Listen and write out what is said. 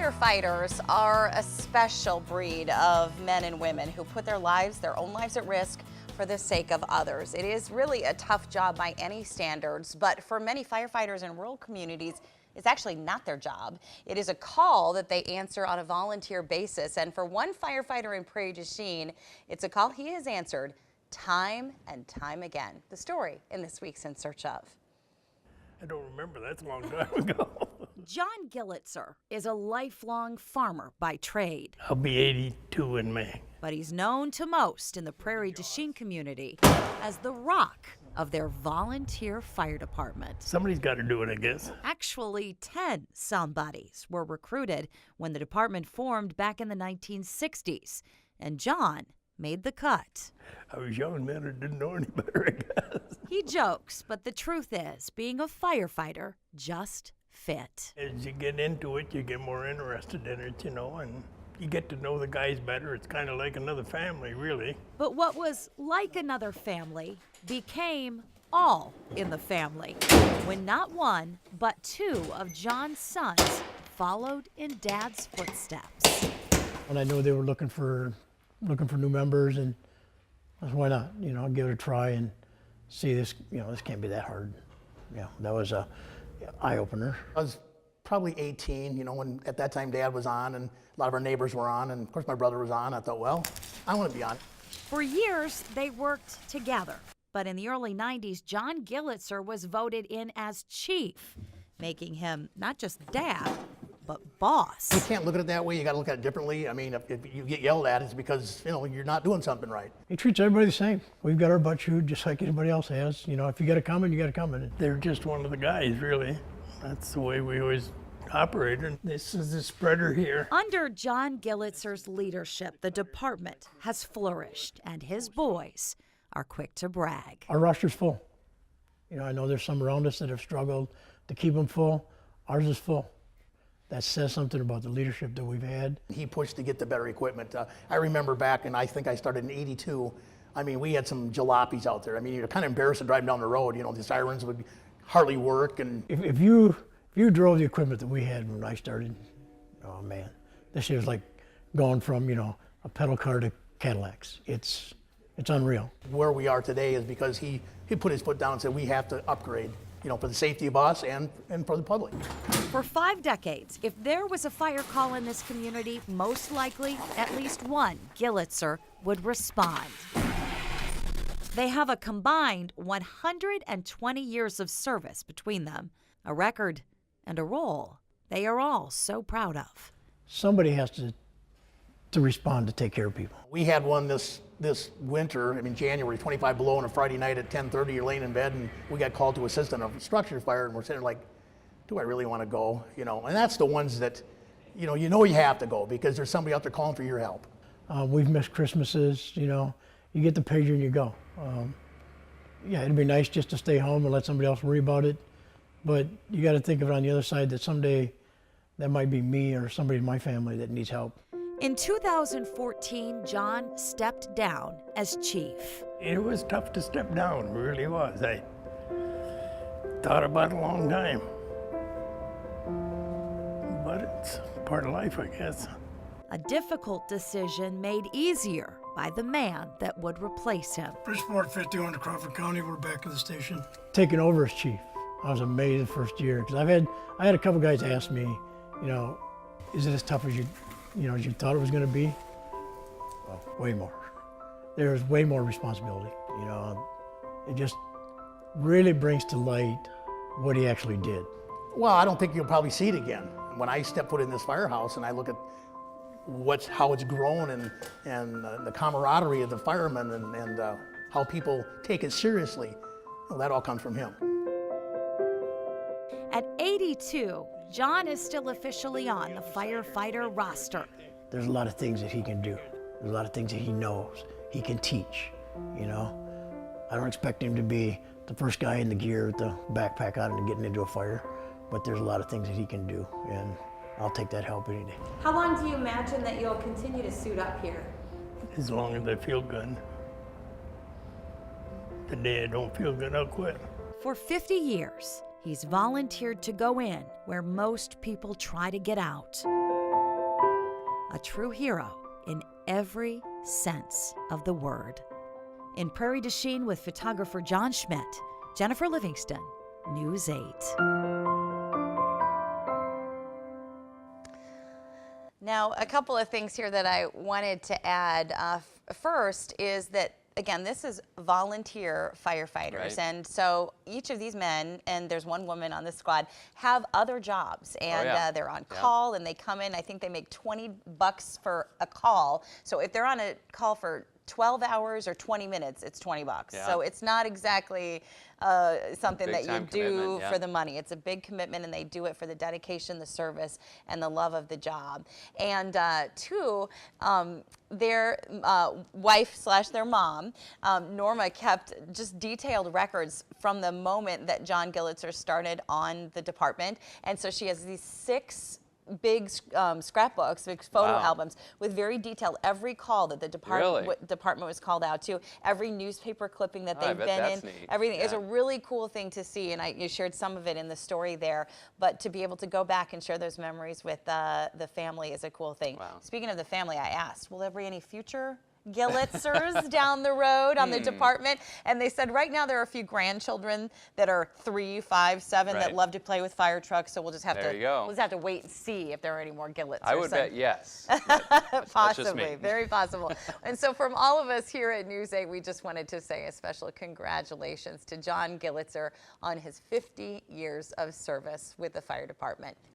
Firefighters are a special breed of men and women who put their own lives at risk for the sake of others. It is really a tough job by any standards, but for many firefighters in rural communities, it's actually not their job. It is a call that they answer on a volunteer basis. And for one firefighter in Prairie Du Chien, it's a call he has answered time and time again. The story in this week's In Search Of. I don't remember, that's a long time ago. John Gillitzer is a lifelong farmer by trade. I'll be 82 in May. But he's known to most in the Prairie Du Chien community as the rock of their volunteer fire department. Somebody's got to do it, I guess. Actually, 10 somebodies were recruited when the department formed back in the 1960s, and John made the cut. I was young then, I didn't know any better, I guess. He jokes, but the truth is, being a firefighter just fit. As you get into it, you get more interested in it, and you get to know the guys better. It's kind of like another family, really. But what was like another family became all in the family when not one, but two of John's sons followed in Dad's footsteps. And I know they were looking for new members, and I said, why not? I'll give it a try and see this. This can't be that hard. That was a eye-opener. I was probably 18, when at that time Dad was on and a lot of our neighbors were on, and of course my brother was on. I thought, well, I want to be on. For years, they worked together. But in the early 90s, John Gillitzer was voted in as chief, making him not just dad, but boss. You can't look at it that way. You got to look at it differently. I mean, if you get yelled at, it's because, you're not doing something right. He treats everybody the same. We've got our butt chewed just like anybody else has. If you got it coming, you got it coming. They're just one of the guys, really. That's the way we always operated. This is the spreader here. Under John Gillitzer's leadership, the department has flourished, and his boys are quick to brag. Our roster's full. I know there's some around us that have struggled to keep them full. Ours is full. That says something about the leadership that we've had. He pushed to get the better equipment. I remember back, and I think I started in '82. We had some jalopies out there. You're kind of embarrassed to drive down the road. The sirens would hardly work. And if you drove the equipment that we had when I started, oh man, this shit was like going from a pedal car to Cadillacs. It's unreal. Where we are today is because he put his foot down and said we have to upgrade, for the safety of us and for the public. For 5 decades, if there was a fire call in this community, most likely at least one Gillitzer would respond. They have a combined 120 years of service between them, a record and a role they are all so proud of. Somebody has to respond to take care of people. We had one this winter, January, 25 below on a Friday night at 10:30, you're laying in bed and we got called to assist on a structure fire, and we're sitting there like, do I really want to go? And that's the ones that, you have to go because there's somebody out there calling for your help. We've missed Christmases, you get the pager and you go. It'd be nice just to stay home and let somebody else worry about it, but you got to think of it on the other side that someday that might be me or somebody in my family that needs help. In 2014, John stepped down as chief. It was tough to step down, it really was. I thought about it a long time. But it's part of life, I guess. A difficult decision made easier by the man that would replace him. Bridgeport 51 to Crawford County, we're back at the station. Taking over as chief, I was amazed the first year because I had a couple guys ask me, is it as tough as you thought it was going to be? Well, way more. There's way more responsibility. It just really brings to light what he actually did. Well, I don't think you'll probably see it again. When I step foot in this firehouse and I look at how it's grown and the camaraderie of the firemen and how people take it seriously, that all comes from him. At 82, John is still officially on the firefighter roster. There's a lot of things that he can do. There's a lot of things that he knows. He can teach, I don't expect him to be the first guy in the gear with the backpack on and getting into a fire, but there's a lot of things that he can do, and I'll take that help any day. How long do you imagine that you'll continue to suit up here? As long as I feel good. The day I don't feel good, I'll quit. For 50 years, he's volunteered to go in where most people try to get out. a true hero in every sense of the word. In Prairie Du Chien with photographer John Schmidt, Jennifer Livingston, News 8. Now, a couple of things here that I wanted to add. First is that, again, this is volunteer firefighters. Right. And so each of these men, and there's one woman on the squad, have other jobs. And yeah. they're on call, and they come in. I think they make $20 for a call. So if they're on a call for 12 hours or 20 minutes, it's $20. Yeah. So it's not exactly something that you Big-time do commitment, yeah. for the money. It's a big commitment, and they do it for the dedication, the service, and the love of the job. And two, their wife / their mom, Norma, kept just detailed records from the moment that John Gillitzer started on the department. And so she has these 6 big scrapbooks, big photo Wow. albums with very detailed every call that the department was called out to, every newspaper clipping that Oh, I they've bet been that's in, neat. everything. It's Yeah. a really cool thing to see, and you shared some of it in the story there, but to be able to go back and share those memories with the family is a cool thing. Wow. Speaking of the family, I asked, will there be any future Gillitzers down the road on the department? And they said right now there are a few grandchildren that are 3, 5, 7 that Right. love to play with fire trucks. So we'll just have There to you go. we'll just have to wait and see if there are any more Gillitzers. I would So- bet yes. That's just Possibly, me. very possible. And so from all of us here at News 8, we just wanted to say a special congratulations to John Gillitzer on his 50 years of service with the fire department.